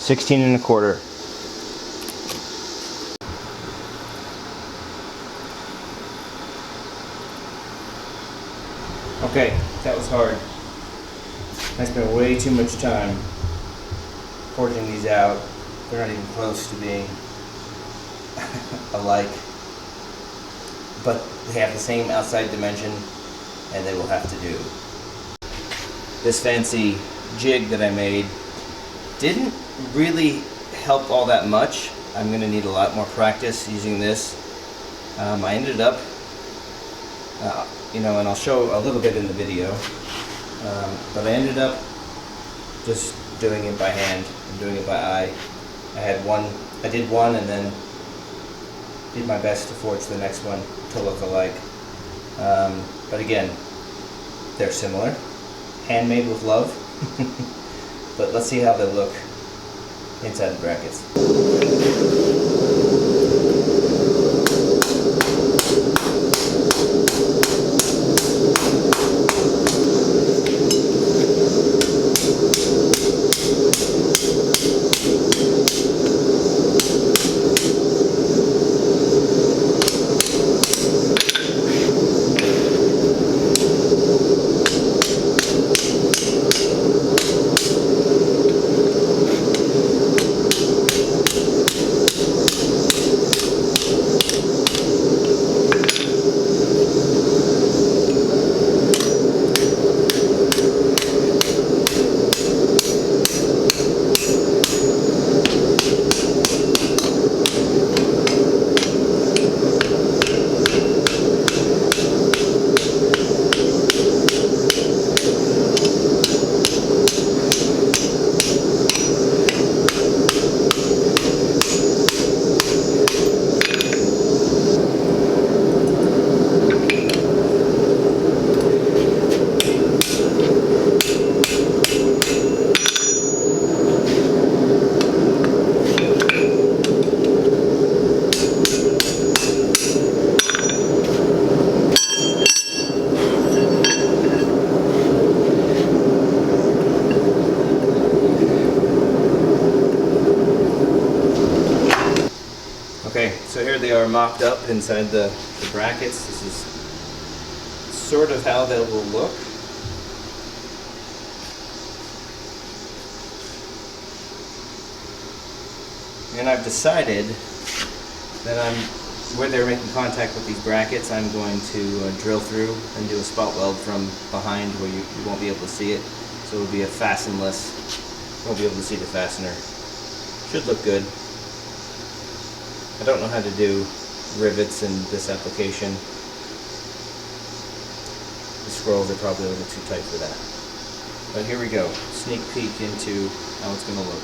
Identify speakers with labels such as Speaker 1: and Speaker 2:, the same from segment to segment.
Speaker 1: 16 1/4. Okay, that was hard. I spent way too much time forging these out. They're not even close to being alike. But they have the same outside dimension, and they will have to do. This fancy jig that I made didn't really help all that much. I'm going to need a lot more practice using this. I ended up, and I'll show a little bit in the video, but I ended up just doing it by hand and doing it by eye. I did one and then did my best to forge the next one to look alike. But again, they're similar, handmade with love. But let's see how they look inside the brackets. Okay, so here they are mocked up inside the brackets. This is sort of how they will look. And I've decided that where they're making contact with these brackets, I'm going to drill through and do a spot weld from behind where you won't be able to see it. So it'll be a fastenless, you won't be able to see the fastener. Should look good. I don't know how to do rivets in this application. The scrolls are probably a little too tight for that. But here we go. Sneak peek into how it's going to look.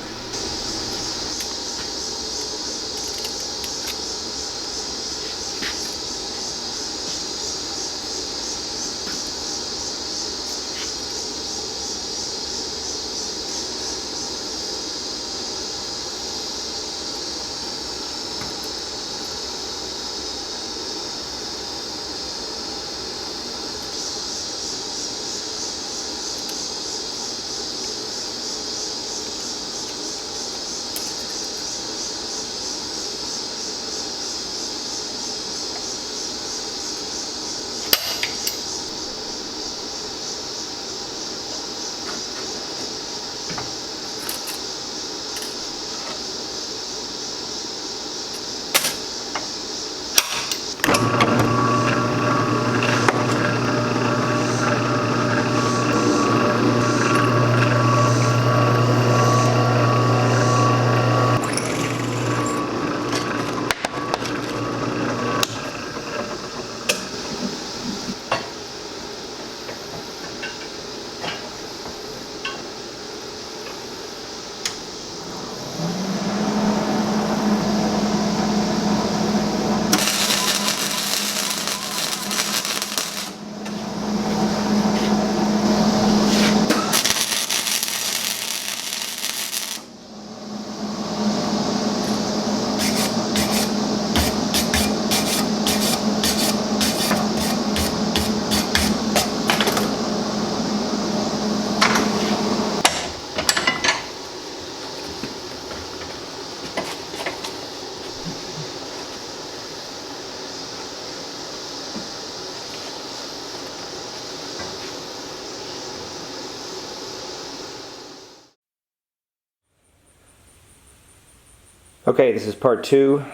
Speaker 1: Okay, this is part 2,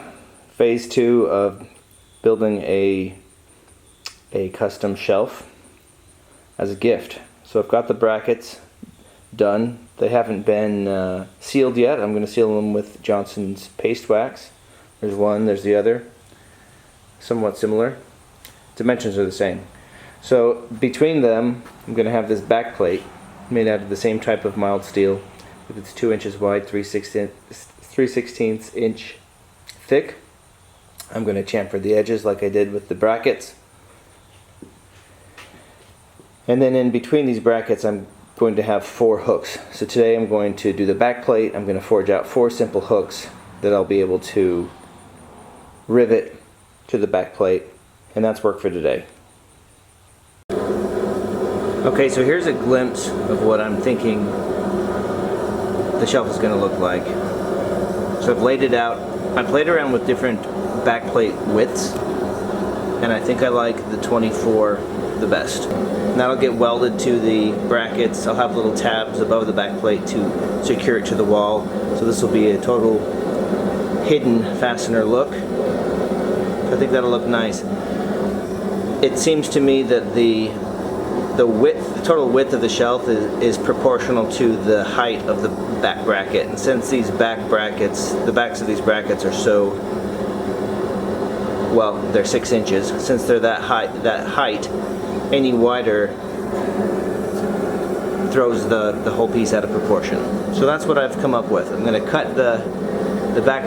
Speaker 1: phase 2 of building a custom shelf as a gift. So I've got the brackets done. They haven't been sealed yet. I'm going to seal them with Johnson's paste wax. There's one, there's the other. Somewhat similar. Dimensions are the same. So between them, I'm going to have this back plate made out of the same type of mild steel. It's 2 inches wide, 3/16 inch thick. I'm going to chamfer the edges like I did with the brackets. And then in between these brackets I'm going to have 4 hooks. So today I'm going to do the back plate. I'm going to forge out 4 simple hooks that I'll be able to rivet to the back plate, and that's work for today. Okay, so here's a glimpse of what I'm thinking the shelf is going to look like. So I've laid it out. I played around with different backplate widths, and I think I like the 24 the best. And that'll get welded to the brackets. I'll have little tabs above the backplate to secure it to the wall. So this will be a total hidden fastener look. I think that'll look nice. It seems to me that the total width of the shelf is proportional to the height of the back bracket. And since these back brackets, the backs of these brackets are so, well, they're 6 inches. Since they're that height, any wider throws the whole piece out of proportion. So that's what I've come up with. I'm going to cut the back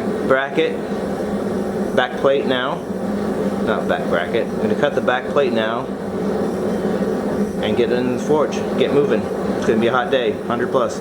Speaker 1: plate now. Not back bracket. I'm going to cut the back plate now and get it in the forge. Get moving. It's going to be a hot day, 100 plus.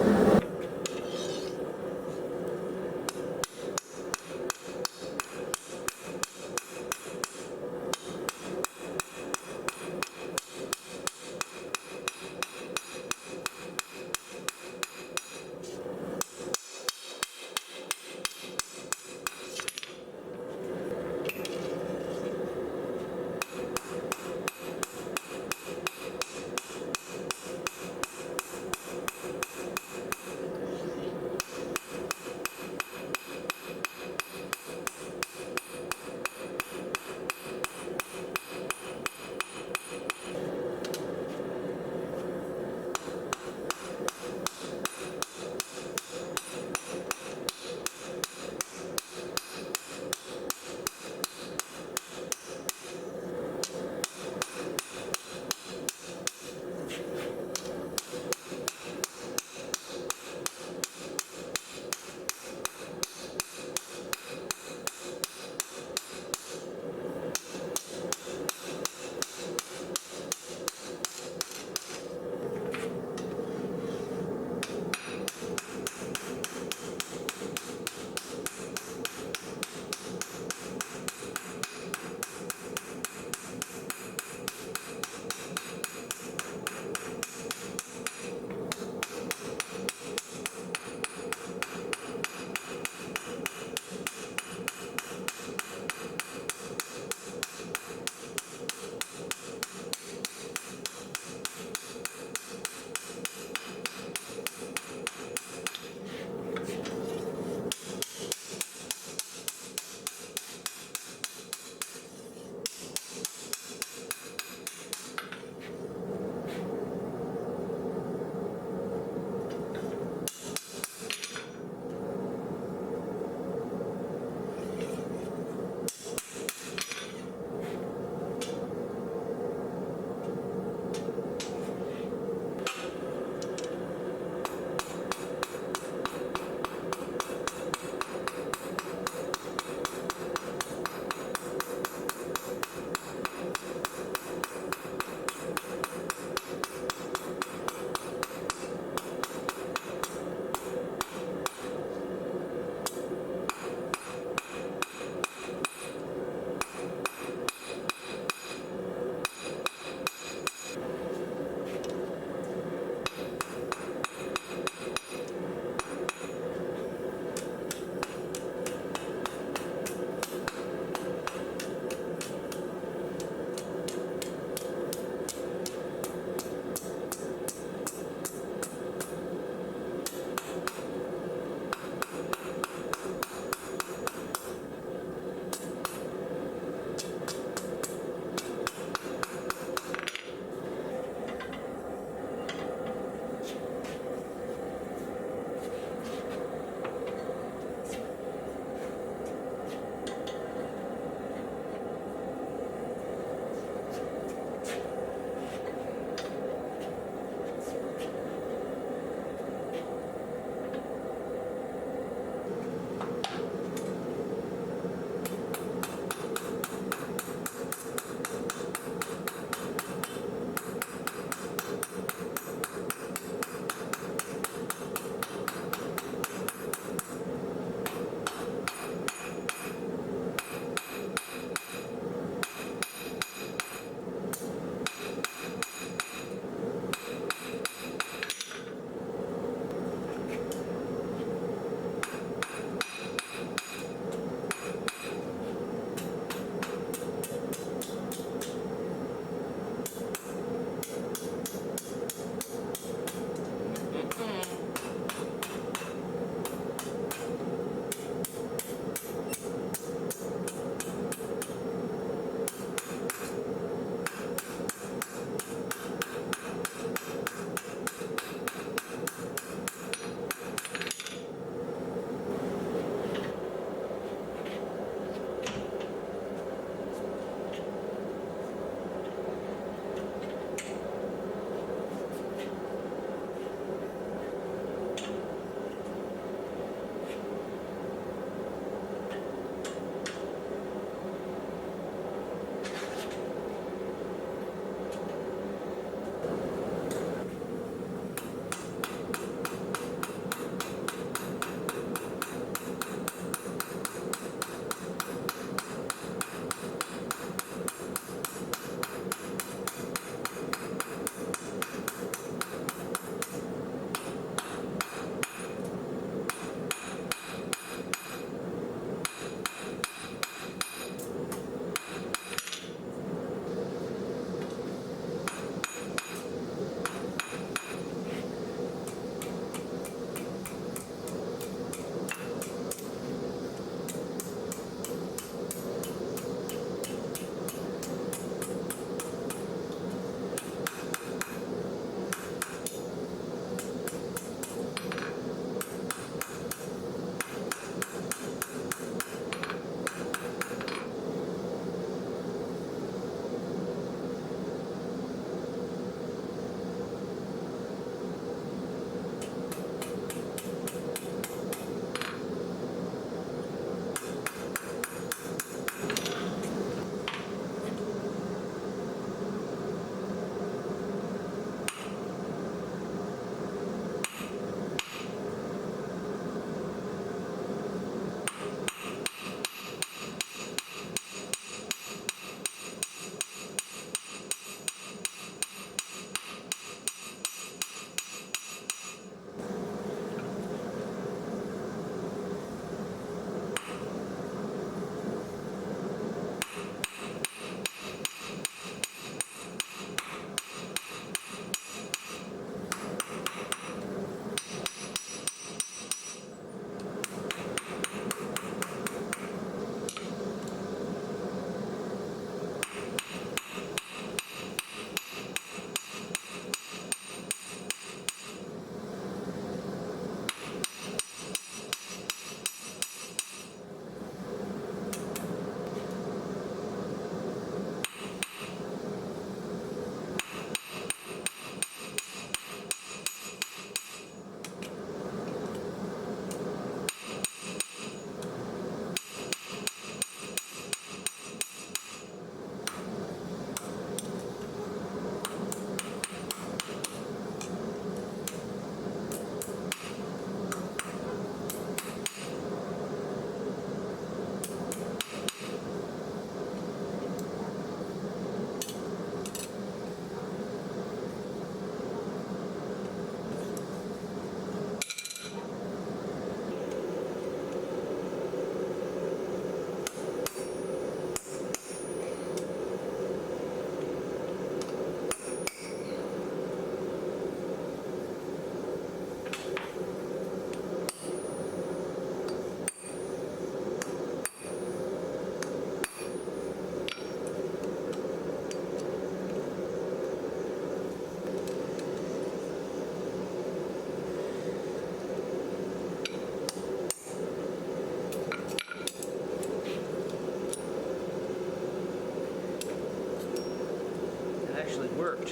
Speaker 1: actually worked.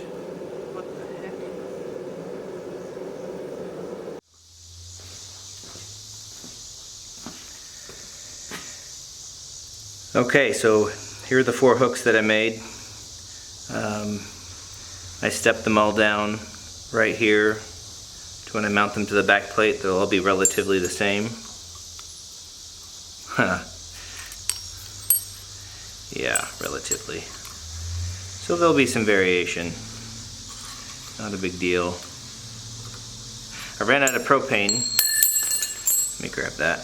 Speaker 1: What the heck? Okay, so here are the 4 hooks that I made. I stepped them all down right here to when I mount them to the back plate. They'll all be relatively the same. Huh. Yeah, relatively. So there'll be some variation. Not a big deal. I ran out of propane. Let me grab that.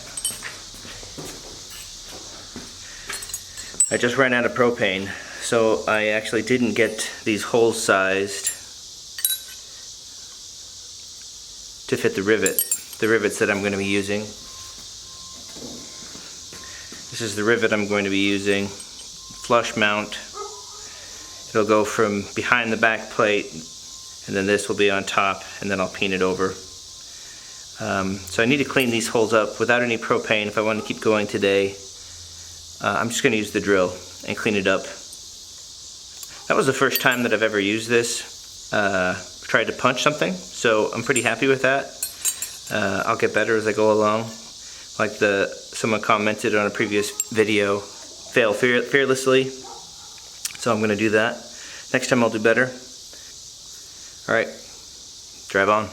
Speaker 1: I just ran out of propane, so I actually didn't get these holes sized to fit the rivets that I'm going to be using. This is the rivet I'm going to be using, flush mount. It'll go from behind the back plate, and then this will be on top, and then I'll paint it over. So I need to clean these holes up without any propane if I want to keep going today. I'm just going to use the drill and clean it up. That was the first time that I've ever used this. Tried to punch something, so I'm pretty happy with that. I'll get better as I go along. Like someone commented on a previous video, fail fearlessly. So I'm going to do that. Next time I'll do better. Alright, drive on.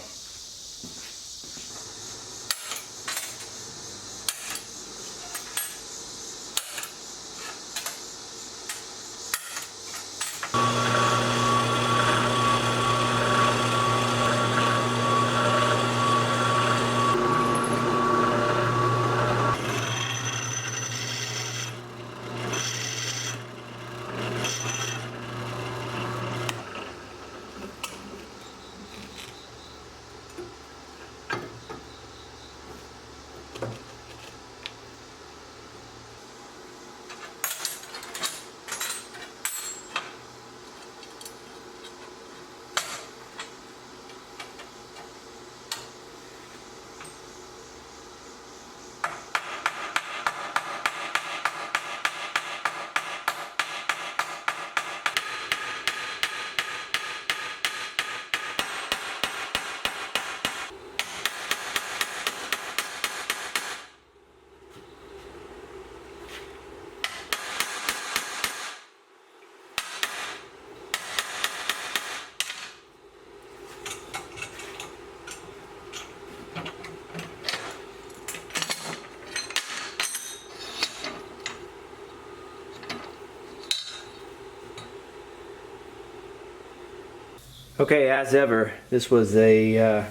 Speaker 1: Okay, as ever, this is a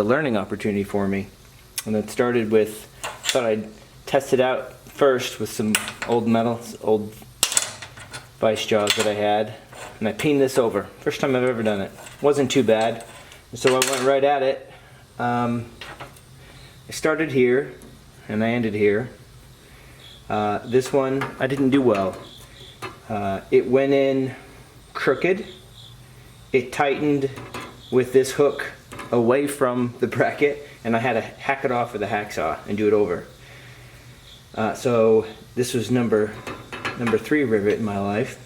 Speaker 1: learning opportunity for me, and it started with, thought I'd test it out first with some old vice jaws that I had, and I peened this over. First time I've ever done it. Wasn't too bad, so I went right at it. I started here, and I ended here. This one I didn't do well. It went in crooked. It tightened with this hook away from the bracket, and I had to hack it off with a hacksaw and do it over. So this was number 3 rivet in my life.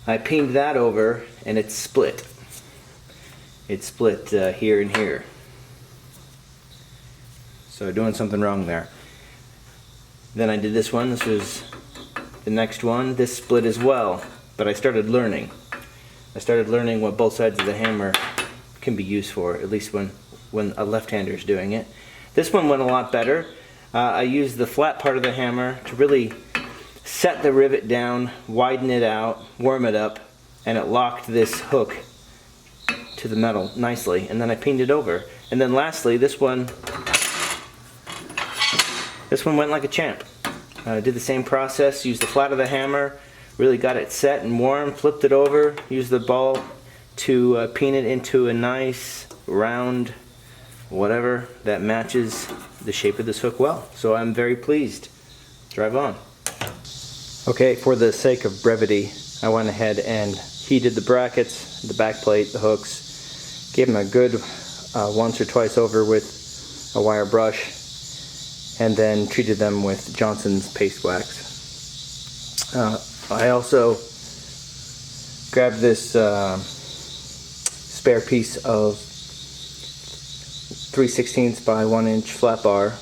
Speaker 1: I peened that over, and it split. It split here and here. So doing something wrong there. Then I did this one. This was the next one. This split as well, but I started learning. I started learning what both sides of the hammer can be used for, at least when a left-hander is doing it. This one went a lot better. I used the flat part of the hammer to really set the rivet down, widen it out, warm it up, and it locked this hook to the metal nicely, and then I peened it over. And then lastly, this one went like a champ. I did the same process, used the flat of the hammer, really got it set and warm, flipped it over, used the ball to peen it into a nice round whatever that matches the shape of this hook well. So I'm very pleased. Drive on. Okay, for the sake of brevity, I went ahead and heated the brackets, the back plate, the hooks, gave them a good once or twice over with a wire brush, and then treated them with Johnson's paste wax. I also Grab this spare piece of 3/16 by 1 inch flat bar.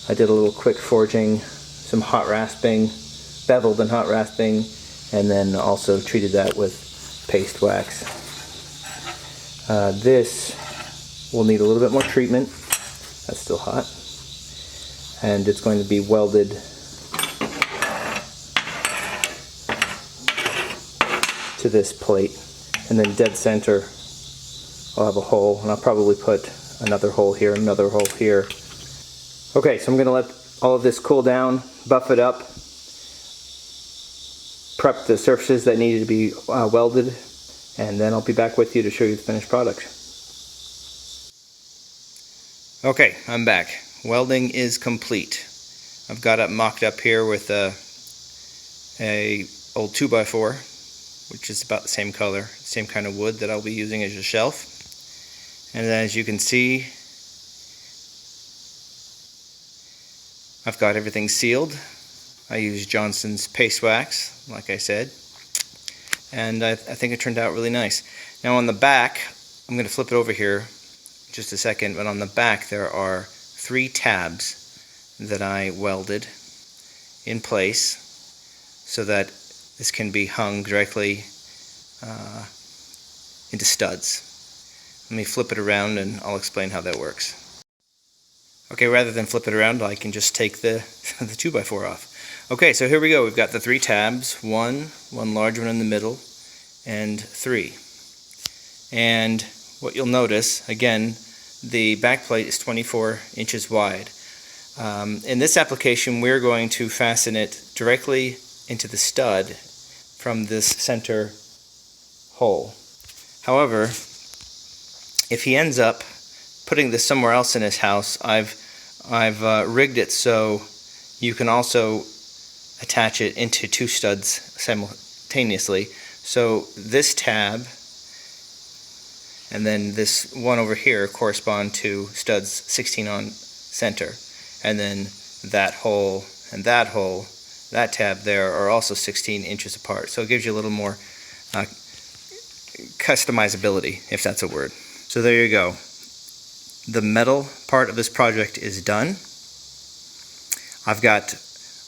Speaker 1: I did a little quick forging, some hot rasping, beveled and hot rasping, and then also treated that with paste wax. This will need a little bit more treatment. That's still hot. And it's going to be welded to this plate. And then dead center, I'll have a hole, and I'll probably put another hole here, another hole here. Okay, so I'm going to let all of this cool down, buff it up, prep the surfaces that needed to be welded, and then I'll be back with you to show you the finished product. Okay, I'm back. Welding is complete. I've got it mocked up here with a old 2x4, which is about the same color, same kind of wood that I'll be using as a shelf. And as you can see, I've got everything sealed. I used Johnson's paste wax, like I said, and I think it turned out really nice. Now on the back, I'm going to flip it over here in just a second, but on the back there are 3 tabs that I welded in place so that this can be hung directly into studs. Let me flip it around and I'll explain how that works. Okay, rather than flip it around, I can just take the 2x4 off. Okay, so here we go. We've got the 3 tabs, one large one in the middle, and 3. And what you'll notice, again, the backplate is 24 inches wide. In this application, we're going to fasten it directly into the stud from this center hole. However, if he ends up putting this somewhere else in his house, I've rigged it so you can also attach it into 2 studs simultaneously. So this tab and then this one over here correspond to studs 16 on center, and then that hole and that hole, that tab there, are also 16 inches apart. So it gives you a little more customizability, if that's a word. So there you go. The metal part of this project is done. I've got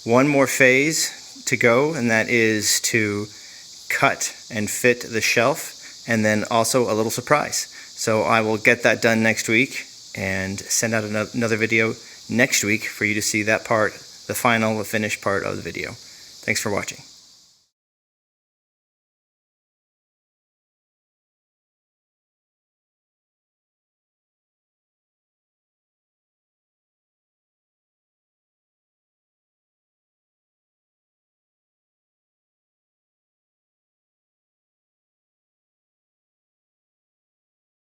Speaker 1: one more phase to go, and that is to cut and fit the shelf, and then also a little surprise. So I will get that done next week and send out another video next week for you to see that part, the finished part of the video. Thanks for watching.